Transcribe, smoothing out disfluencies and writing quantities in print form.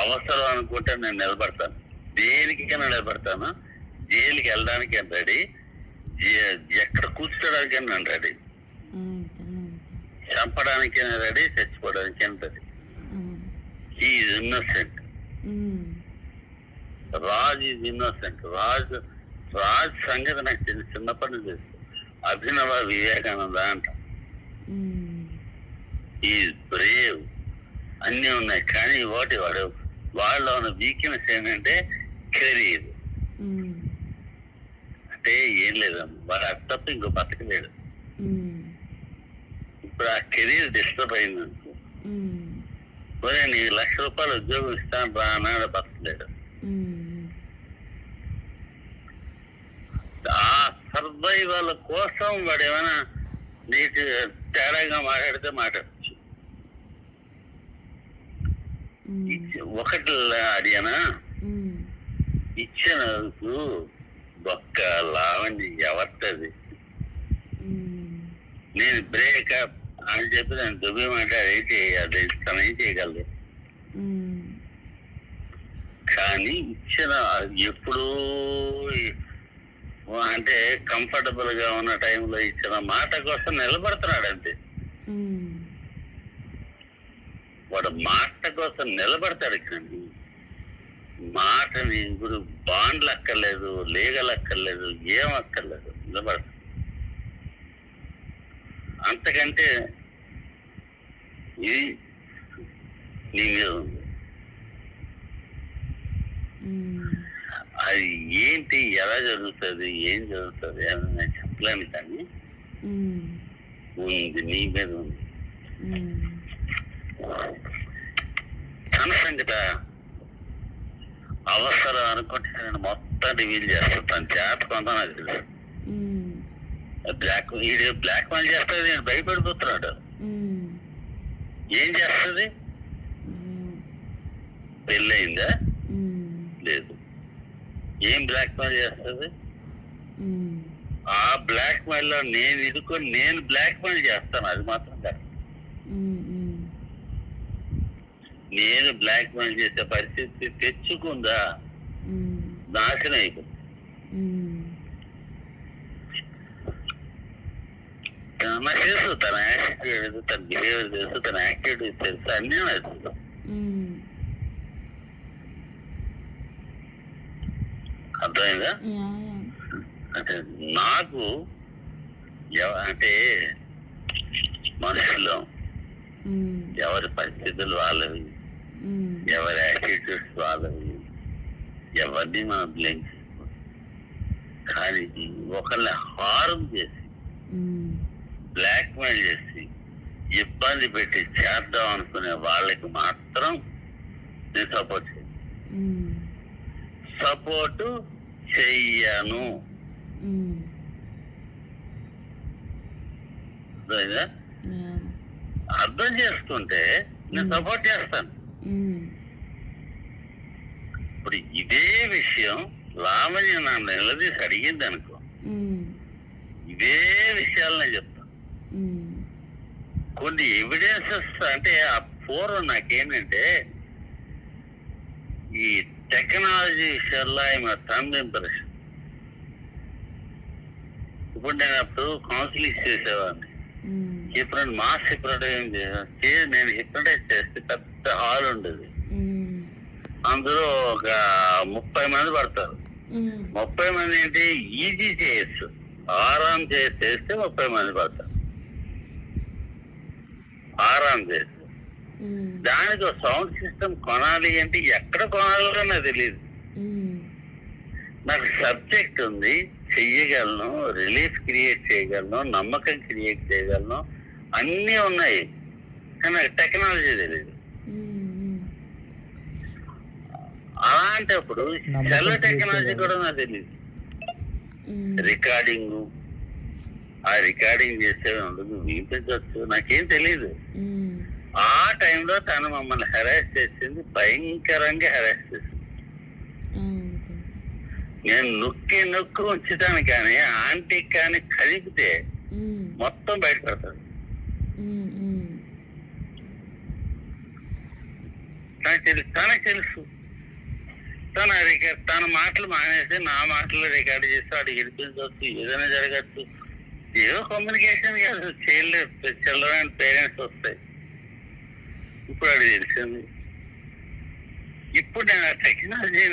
అవసరం అనుకుంటే నేను నిలబడతాను, దేనికైనా నిలబడతాను. జైలుకి వెళ్ళడానికి ఎంత రెడీ, ఎక్కడ కూర్చోడానికి నేను రెడీ, చంపడానికైనా రెడీ, చచ్చిపోవడానికి ready. Is innocent. Raj is innocent. Raj సంగతి నాకు చిన్నప్పటి నుంచి తెలుసు. అభినవ వివేకానంద అంట. ఈజ్ బ్రేవ్, అన్నీ ఉన్నాయి. కానీ వాళ్ళ ఉన్న వీక్నెస్ ఏంటంటే కెరీర్. అంటే ఏం లేదమ్మా, వాడు అది తప్ప ఇంకో బతకలేడు. ఇప్పుడు ఆ కెరీర్ డిస్టర్బ్ అయిందనుకో, నీకు ₹1,00,000 ఉద్యోగం ఇస్తాను రా అన్నాడు, బతకలేడు. ఆ సర్వైవల్ కోసం వాడు ఏమైనా నీకు తేడాగా మాట్లాడితే మాట్లాడచ్చు. ఒకటి అడిగానా, ఇచ్చినందుకు ఒక్క లావణ్య ఎవరిది, నేను బ్రేకప్ అని చెప్పి దాన్ని దుబ్బేమంటే అది చేయాలి, తను ఏం చేయగలదు. కానీ ఇచ్చిన ఎప్పుడు అంటే కంఫర్టబుల్ గా ఉన్న టైంలో ఇచ్చిన మాట కోసం నిలబడుతున్నాడు అంతే. వాడు మాట కోసం నిలబడతాడు. కానీ మాటని ఇప్పుడు బాండ్లు అక్కర్లేదు, లీగల్ అక్కర్లేదు, ఏం అక్కర్లేదు, నిలబడతాడు. అంతకంటే ఇది నీ మీద ఉంది. అది ఏంటి, ఎలా జరుగుతుంది, ఏం జరుగుతుంది అని నేను చెప్పలేను. కానీ ఉంది, నీ మీద ఉంది. తన సంగత అవసరం అనుకుంటే నేను మొత్తం రివీల్ చేస్తాను. తన జాతకం అంతా నాకు తెలుసు. బ్లాక్ మెయిల్ చేస్తుంది, నేను భయపడిపోతున్నాడు. ఏం చేస్తుంది? పెళ్ళయిందా? లేదు. ఏం బ్లాక్ మెయిల్ చేస్తుంది? ఆ బ్లాక్ మెయిల్ లో నేను ఇరుకొని నేను బ్లాక్ మెయిల్ చేస్తాను, అది మాత్రం కాదు. నేను బ్లాక్ మెయిల్ చేసే పరిస్థితి తెచ్చుకుందా, నాశనం అయిపోతుంది. నాకు తెలుసు తన యాటిట్యూడ్, తన బిహేవియర్ తెలుసు, తన యాక్టివిటీస్ తెలుసు, అన్నీ తెలుసు. అర్థమైందా? అంటే నాకు అంటే మనుషులు ఎవరి పరిస్థితులు వాళ్ళవి, ఎవరి యాటిట్యూడ్స్ వాళ్ళవి, ఎవరిని మనం బ్లేమ్ చేసుకో. కానీ ఒకరిని హారం చేసి బ్లాక్ మెయిల్ చేసి ఇబ్బంది పెట్టి చేద్దాం అనుకునే వాళ్ళకి మాత్రం నేను సపోర్ట్ చెయ్యను. అర్థం చేసుకుంటే నేను సపోర్ట్ చేస్తాను. ఇప్పుడు ఇదే విషయం లావణ్య నన్ను నిలదీసి అడిగింది అనుకో, ఇదే విషయాలు నేను చెప్తాను. కొన్ని ఎవిడెన్సెస్ అంటే ఆ పూర్వం నాకేంటంటే ఈ టెక్నాలజీ విషయాల్లో ఆయన థంబ్ ఇంప్రెషన్. ఇప్పుడు నేను అప్పుడు కౌన్సిలింగ్ చేసేవాడిని. ఇప్పుడు మాస్ హిప్నటైజ్ నేను హిప్నటైజ్ చేస్తే పెద్ద హాల్ ఉండేది. అందులో ఒక 30 మంది పడతారు. 30 మంది ఏంటి, ఈజీ చేయొచ్చు, ఆరాం చేస్తే 30 మంది పడతారు. ఆరాం చేస్తే దానికి ఒక సౌండ్ సిస్టమ్ కొనాలి అంటే ఎక్కడ కొనాలో నాకు తెలియదు. నాకు సబ్జెక్ట్ ఉంది, చెయ్యగలను, రిలీఫ్ క్రియేట్ చేయగలను, నమ్మకం క్రియేట్ చేయగలను, అన్నీ ఉన్నాయి. కానీ నాకు టెక్నాలజీ తెలియదు. అలాంటప్పుడు సెల్ టెక్నాలజీ కూడా నాకు తెలియదు. రికార్డింగ్, ఆ రికార్డింగ్ చేసే ఉండదు, వినిపించవచ్చు, నాకేం తెలియదు. ఆ టైంలో తను మమ్మల్ని హెరాస్ చేసింది, భయంకరంగా హెరాస్ చేసింది. నేను నొక్కి ఉంచుతాను, కానీ ఆంటీ కానీ కదిపితే మొత్తం బయటపడతాడు. తనకు తెలుసు. తన మాటలు మానేసి నా మాటలు రికార్డు చేసి వాడికి గెలిపించవచ్చు, ఏదైనా జరగచ్చు. ఏదో కమ్యూనికేషన్ కాదు, చిల్డ్రన్ పేరెంట్స్ వస్తాయి. ఇప్పుడు అది తెలిసింది. ఇప్పుడు నేను ఆ టెక్నాలజీ